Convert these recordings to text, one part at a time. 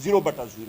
0/0।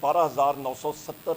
12,970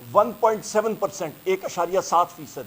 1.7%, 1.7%,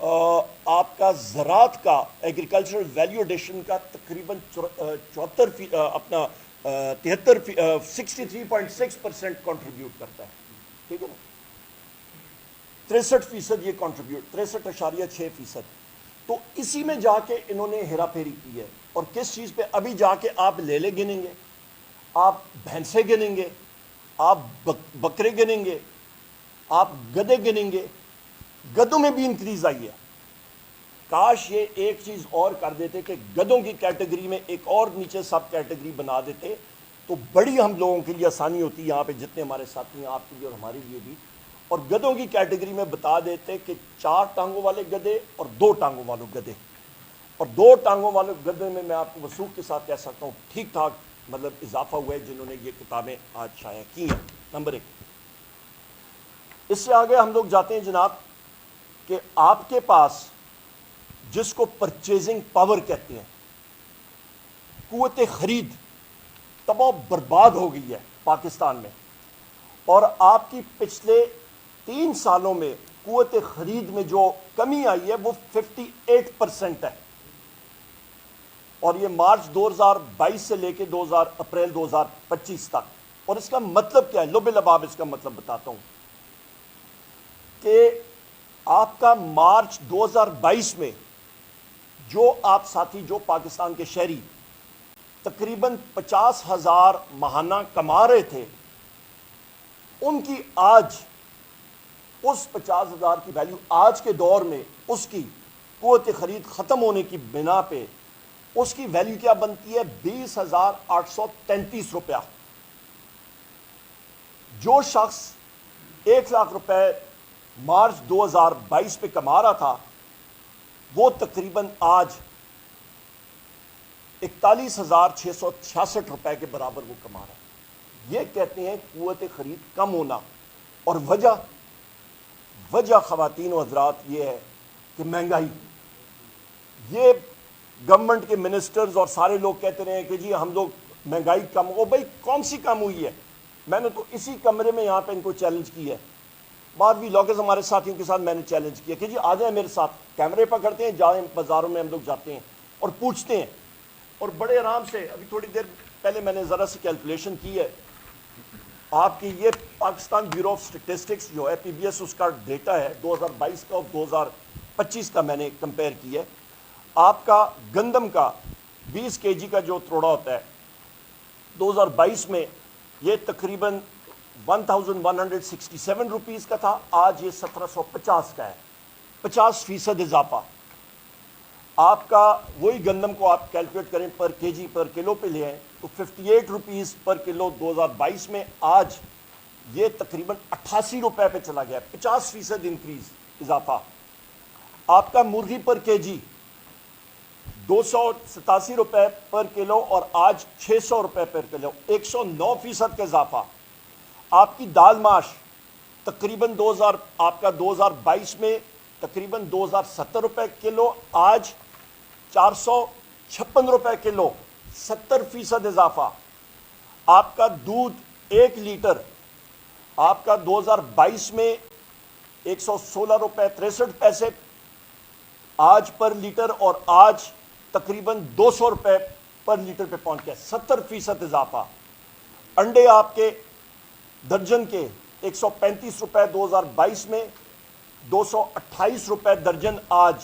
آپ کا زراعت کا ایگریکلچرل ویلیو ایڈیشن کا تقریباً 63.6% کنٹریبیوٹ کرتا ہے. ٹھیک ہے نا, 63% یہ کنٹریبیوٹ, 63.6%. تو اسی میں جا کے انہوں نے ہیرا پھیری کی ہے. اور کس چیز پہ؟ ابھی جا کے آپ لیلے گنیں گے, آپ بھینسیں گنیں گے, آپ بکرے گنیں گے, آپ گدے گنیں گے. گدوں میں بھی انکریز آئی ہے. کاش یہ ایک چیز اور کر دیتے کہ گدوں کی کیٹیگری میں ایک اور نیچے سب کیٹیگری بنا دیتے تو بڑی ہم لوگوں کے لیے آسانی ہوتی ہے, یہاں پہ جتنے ہمارے ساتھی ہیں, آپ کے لیے اور ہمارے لیے بھی. اور گدوں کی کیٹیگری میں بتا دیتے کہ 4 ٹانگوں والے گدے اور 2 ٹانگوں والے گدے. اور 2 ٹانگوں والے گدے میں آپ کو وثوق کے ساتھ کہہ سکتا ہوں ٹھیک ٹھاک مطلب اضافہ ہوا ہے جنہوں نے یہ کتابیں آج شائع کی ہیں. نمبر 1. اس سے آگے ہم لوگ جاتے ہیں جناب کہ آپ کے پاس جس کو پرچیزنگ پاور کہتے ہیں, قوت خرید تباہ برباد ہو گئی ہے پاکستان میں. اور آپ کی پچھلے 3 سالوں میں قوت خرید میں جو کمی آئی ہے وہ 58% ہے. اور یہ مارچ 2022 سے لے کے اپریل 2025 تک. اور اس کا مطلب کیا ہے؟ لب لباب اس کا مطلب بتاتا ہوں کہ آپ کا مارچ 2022 میں جو آپ ساتھی, جو پاکستان کے شہری تقریباً 50,000 ماہانہ کما رہے تھے, ان کی آج اس 50,000 کی ویلیو آج کے دور میں اس کی قوت خرید ختم ہونے کی بنا پہ اس کی ویلیو کیا بنتی ہے؟ 20,833 روپیہ. جو شخص 1 لاکھ روپے مارچ 2022 پہ کما رہا تھا وہ تقریباً آج 41,666 روپے کے برابر وہ کما رہا ہے. یہ کہتے ہیں قوت خرید کم ہونا. اور وجہ خواتین و حضرات یہ ہے کہ مہنگائی. یہ گورنمنٹ کے منسٹرز اور سارے لوگ کہتے رہے ہیں کہ جی ہم لوگ مہنگائی کم ہو. بھائی کون سی کم ہوئی ہے؟ میں نے تو اسی کمرے میں یہاں پہ ان کو چیلنج کی ہے. بعد بھی لوگز ہمارے ساتھیوں کے ساتھ میں نے چیلنج کیا کہ جی آ جائیں میرے ساتھ, کیمرے پکڑتے ہیں, جائیں بازاروں میں ہم لوگ جاتے ہیں اور پوچھتے ہیں. اور بڑے آرام سے, ابھی تھوڑی دیر پہلے میں نے ذرا سی کیلکولیشن کی ہے, آپ کی یہ پاکستان بیورو آف اسٹیٹسٹکس جو ہے پی بی ایس, اس کا ڈیٹا ہے 2022 کا اور 2025 کا میں نے کمپیئر کیا ہے. آپ کا گندم کا 20 kg کا جو تروڑا ہوتا ہے 2022 میں یہ تقریباً 1,167 روپیز کا تھا, آج یہ 1,750 کا ہے. 50% اضافہ. آپ کا وہی گندم کو آپ کیلکولیٹ کریں پر کے جی پر کلو پہ لے آئیں تو 58 روپیز پر کلو 2022 میں, آج یہ تقریباً 88 روپے پہ چلا گیا. 50% انکریز, اضافہ. آپ کا مرغی پر کے جی 287 روپے پر کلو اور آج 600 روپے پر کلو, 109% کا اضافہ. آپ کی دال ماش تقریباً آپ کا 2022 میں تقریباً 2,070 روپے کلو, آج 456 روپے کلو, 70% اضافہ. آپ کا دودھ 1 لیٹر آپ کا 2022 میں 116 روپے 63 پیسے آج پر لیٹر, اور آج تقریباً 200 روپے پر لیٹر پہ پہنچ گیا, 70% اضافہ. انڈے آپ کے درجن کے 135 روپے 2022 میں, 228 روپے درجن آج.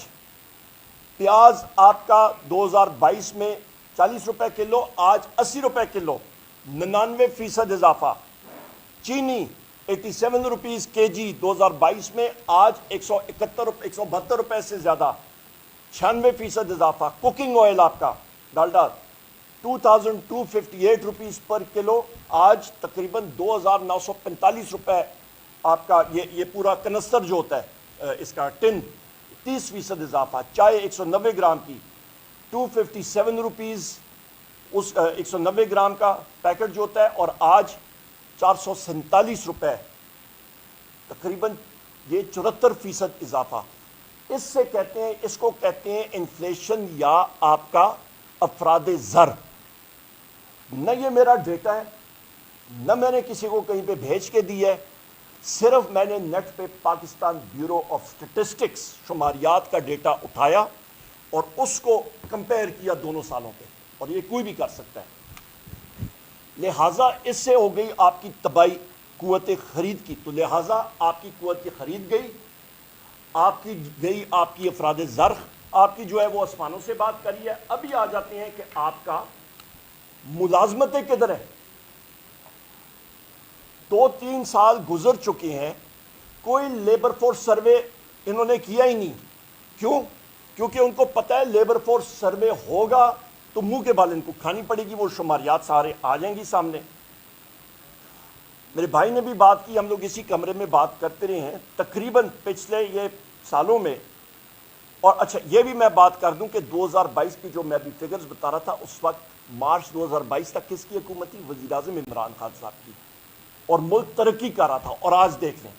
پیاز آپ کا 2022 میں 40 روپے کلو, آج 80 روپے کلو, 99% اضافہ. چینی 87 روپیز کے جی 2022 میں, آج 172 روپے سے زیادہ, 96% اضافہ. کوکنگ آئل آپ کا ڈالڈا 2,258 روپیز پر کلو, آج تقریباً 2,945 روپے آپ کا یہ پورا کنستر جو ہوتا ہے اس کا ٹن, 30% اضافہ. چائے 190 گرام کی 257 روپیز اس 190 گرام کا پیکٹ جو ہوتا ہے, اور آج 447 روپے, تقریباً یہ 74% اضافہ. اس سے کہتے ہیں, اس کو کہتے ہیں انفلیشن یا آپ کا افراد زر. نہ یہ میرا ڈیٹا ہے, نہ میں نے کسی کو کہیں پہ بھیج کے دی ہے, صرف میں نے نیٹ پہ پاکستان بیورو آف سٹیٹسٹکس شماریات کا ڈیٹا اٹھایا اور اس کو کمپیئر کیا دونوں سالوں پہ، اور یہ کوئی بھی کر سکتا ہے۔ لہٰذا اس سے ہو گئی آپ کی تباہی قوت خرید کی، تو لہٰذا آپ کی قوت کی خرید گئی، آپ کی گئی آپ کی افراد زرخ، آپ کی جو ہے وہ آسمانوں سے بات کری ہے۔ ابھی آ جاتے ہیں کہ آپ کا ملازمتیں کدھر ہیں۔ 2-3 سال گزر چکے ہیں، کوئی لیبر فورس سروے انہوں نے کیا ہی نہیں۔ کیوں؟ کیونکہ ان کو پتہ ہے لیبر فورس سروے ہوگا تو منہ کے بال ان کو کھانی پڑے گی، وہ شماریات سارے آ جائیں گی سامنے۔ میرے بھائی نے بھی بات کی، ہم لوگ اسی کمرے میں بات کرتے رہے ہیں تقریباً پچھلے یہ سالوں میں۔ اور اچھا یہ بھی میں بات کر دوں کہ 2022 کی جو میں بھی فگرز بتا رہا تھا، اس وقت مارچ 2022 تک کس کی حکومت تھی؟ وزیر اعظم عمران خان صاحب کی، اور ملک ترقی کر رہا تھا۔ اور آج دیکھ لیں۔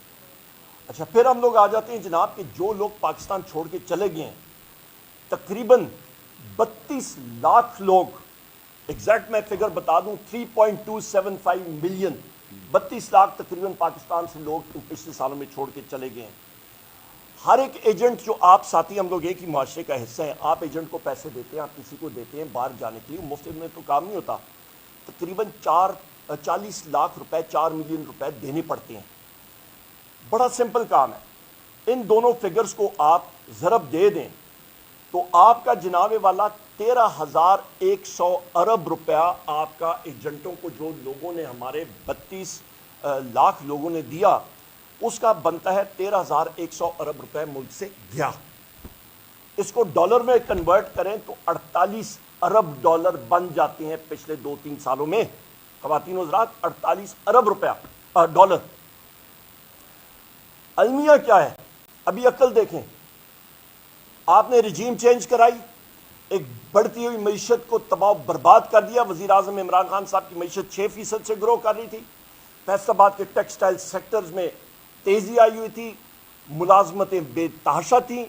اچھا پھر ہم لوگ آ جاتے ہیں جناب کہ جو لوگ پاکستان چھوڑ کے چلے گئے ہیں، تقریباً 32 لاکھ لوگ، ایگزیکٹ میں فگر بتا دوں 3.275 ملین، 32 لاکھ تقریباً پاکستان سے لوگ ان پچھلے سالوں میں چھوڑ کے چلے گئے ہیں۔ ہر ایک ایجنٹ جو آپ ساتھی، ہم لوگ ایک ہی معاشرے کا حصہ ہیں، آپ ایجنٹ کو پیسے دیتے ہیں، آپ کسی کو دیتے ہیں باہر جانے کے لیے، مفت میں تو کام نہیں ہوتا، تقریباً 40 لاکھ روپے، 4 ملین روپے دینے پڑتے ہیں۔ بڑا سمپل کام ہے، ان دونوں فگرز کو آپ ضرب دے دیں تو آپ کا جناب والا 13,100 ارب روپیہ آپ کا ایجنٹوں کو، جو لوگوں نے ہمارے 32 لاکھ لوگوں نے دیا، اس کا بنتا ہے 13,100 ارب روپے ملک سے گیا۔ اس کو ڈالر میں کنورٹ کریں تو 48 ارب ڈالر بن جاتے ہیں پچھلے 2-3 سالوں میں۔ خواتین و حضرات، 48 ارب روپیہ ڈالر۔ المیہ کیا ہے؟ ابھی عقل دیکھیں، آپ نے رجیم چینج کرائی، ایک بڑھتی ہوئی معیشت کو تباہ و برباد کر دیا۔ وزیر اعظم عمران خان صاحب کی معیشت 6% سے گرو کر رہی تھی، فیصل آباد کے ٹیکسٹائل سیکٹرز میں تیزی آئی ہوئی تھی، ملازمتیں بے تحاشا تھیں،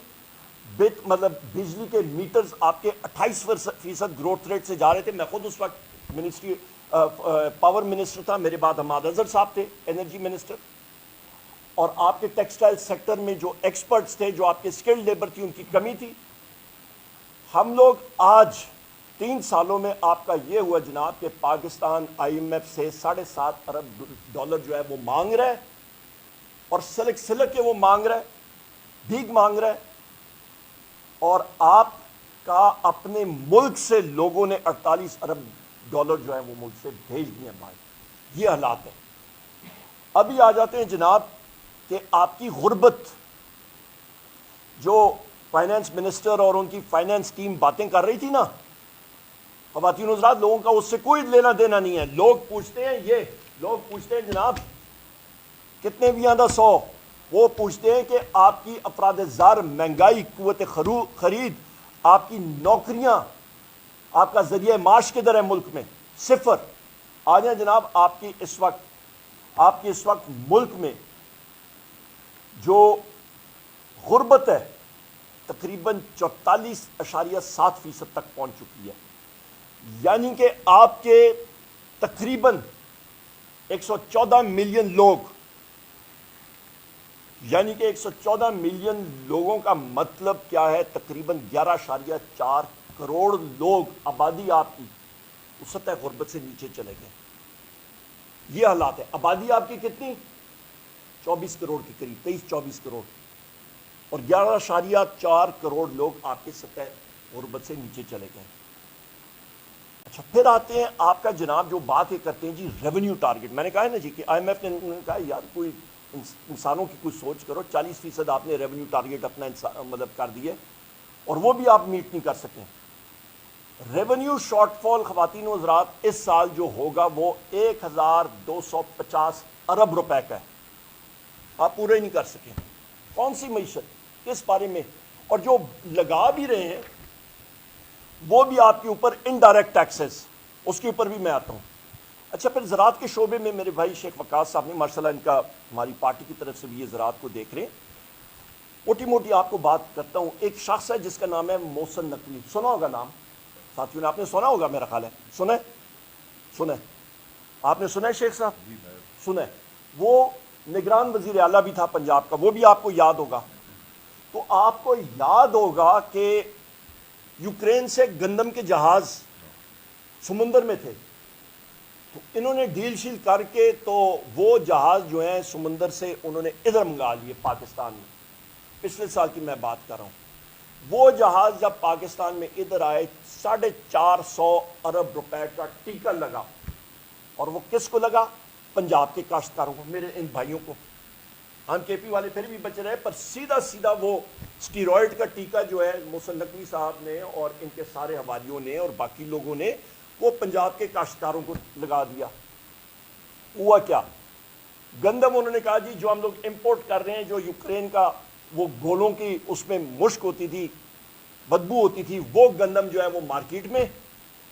مطلب بجلی کے میٹرز آپ کے 28% گروتھ ریٹ سے جا رہے تھے۔ میں خود اس وقت منسٹری پاور منسٹر تھا، میرے بعد حماد اظہر صاحب تھے انرجی منسٹر، اور آپ کے ٹیکسٹائل سیکٹر میں جو ایکسپرٹس تھے، جو آپ کے اسکلڈ لیبر تھی، ان کی کمی تھی۔ ہم لوگ آج 3 سالوں میں آپ کا یہ ہوا جناب کہ پاکستان IMF سے 7.5 ارب ڈالر جو ہے وہ مانگ رہا ہے، اور سلک سلک کے وہ مانگ رہا ہے، بھیک مانگ رہا ہے، اور آپ کا اپنے ملک سے لوگوں نے 48 ارب ڈالر جو ہے وہ ملک سے بھیج دیے بھائی۔ یہ حالات ہیں۔ ابھی آ جاتے ہیں جناب کہ آپ کی غربت، جو فائنانس منسٹر اور ان کی فائنانس ٹیم باتیں کر رہی تھی نا، خواتین و حضرات، لوگوں کا اس سے کوئی لینا دینا نہیں ہے۔ لوگ پوچھتے ہیں جناب کتنے بھی آندہ 100، وہ پوچھتے ہیں کہ آپ کی افراد زار، مہنگائی، قوت خرید، آپ کی نوکریاں، آپ کا ذریعہ معاش کدھر ہے ملک میں؟ صفر۔ آ جائیں جناب، آپ کی اس وقت ملک میں جو غربت ہے تقریباً 44.7% تک پہنچ چکی ہے، یعنی کہ آپ کے تقریباً 114 ملین لوگ، یعنی کہ 114 ملین لوگوں کا مطلب کیا ہے؟ تقریباً 11.4 کروڑ لوگ، آبادی آپ کی اس سطح غربت سے نیچے چلے گئے۔ یہ حالات ہے۔ آبادی آپ کی کتنی؟ 24 کروڑ کے قریب، 23-24 کروڑ، اور 11.4 کروڑ لوگ آپ کے سطح غربت سے نیچے چلے گئے۔ اچھا پھر آتے ہیں آپ کا جناب جو بات یہ کرتے ہیں جی ریونیو ٹارگٹ۔ میں نے کہا ہے نا جی کہ IMF نے کہا یار کوئی انسانوں کی کوئی سوچ کرو، 40% آپ نے ریونیو ٹارگٹ اپنا مطلب کر دیے، اور وہ بھی آپ میٹ نہیں کر سکیں۔ ریونیو شارٹ فال خواتین و حضرات اس سال جو ہوگا وہ 1250 ارب روپے کا ہے، آپ پورے ہی نہیں کر سکیں۔ کون سی معیشت، کس بارے میں؟ اور جو لگا بھی رہے ہیں وہ بھی آپ کے اوپر انڈائریکٹ ٹیکسز، اس کے اوپر بھی میں آتا ہوں۔ اچھا پھر زراعت کے شعبے میں میرے بھائی شیخ وقاص صاحب نے ماشاءاللہ، ان کا ہماری پارٹی کی طرف سے بھی یہ زراعت کو دیکھ رہے ہیں۔ موٹی موٹی آپ کو بات کرتا ہوں۔ ایک شخص ہے جس کا نام ہے محسن نقوی، سنا ہوگا نام ساتھیوں نے، آپ نے سنا ہوگا میرا خیال ہے، سنا ہے آپ نے سنا ہے شیخ صاحب؟ سنا ہے۔ وہ نگران وزیر اعلیٰ بھی تھا پنجاب کا، وہ بھی آپ کو یاد ہوگا. تو آپ کو یاد ہوگا کہ یوکرین سے گندم کے جہاز سمندر میں تھے، تو انہوں نے ڈیل شیل کر کے تو وہ جہاز جو ہیں سمندر سے انہوں نے ادھر منگا لیے پاکستان میں. پچھلے سال کی میں بات کر رہا ہوں. وہ جہاز جب پاکستان میں ادھر آئے 450 ارب روپے کا ٹیکہ لگا، اور وہ کس کو لگا؟ پنجاب کے کاشتکاروں کو، میرے ان بھائیوں کو. ہم کے پی والے پھر بھی بچ رہے، پر سیدھا سیدھا وہ سٹیرائڈ کا ٹیکہ جو ہے محسن نقوی صاحب نے اور ان کے سارے حوالیوں نے اور باقی لوگوں نے وہ پنجاب کے کاشتکاروں کو لگا دیا. ہوا کیا؟ گندم انہوں نے کہا جی جو ہم لوگ امپورٹ کر رہے ہیں، جو یوکرین کا وہ گولوں کی اس میں مشک ہوتی تھی، بدبو ہوتی تھی، وہ گندم جو ہے وہ مارکیٹ میں،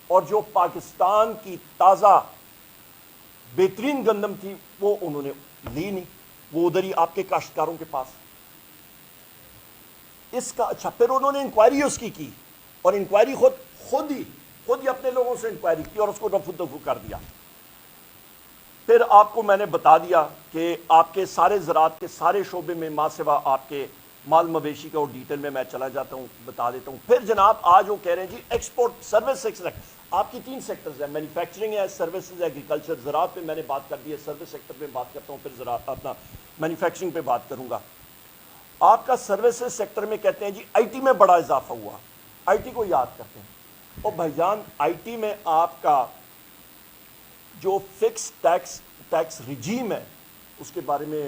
اور جو پاکستان کی تازہ بہترین گندم تھی وہ انہوں نے لی نہیں، وہ ادھر ہی آپ کے کاشتکاروں کے پاس. اس کا اچھا پھر انہوں نے انکوائری اس کی، اور انکوائری خود ہی اپنے لوگوں سے انکوائری کی اور اس کو رفو دفو کر دیا. پھر آپ کو میں نے بتا دیا کہ آپ کے سارے زراعت کے سارے شعبے میں ماں سوا آپ کے مال مویشی کا، اور ڈیٹیل میں چلا جاتا ہوں، بتا دیتا ہوں. پھر جناب آج وہ کہہ رہے ہیں جی ایکسپورٹ سروس سیکٹر. آپ کی 3 سیکٹرز ہیں، مینوفیکچرنگ ہے، سروسز، ایگریکلچر. زراعت پہ میں نے بات کر دی ہے، سروس سیکٹر پہ بات کرتا ہوں، پھر زراعت اپنا مینوفیکچرنگ پہ بات کروں گا. آپ کا سروسز سیکٹر میں کہتے ہیں جی آئی ٹی میں بڑا اضافہ ہوا. آئی ٹی کو یاد کرتے ہیں. اور بھائی جان آئی ٹی میں آپ کا جو فکس ٹیکس ریجیم ہے اس کے بارے میں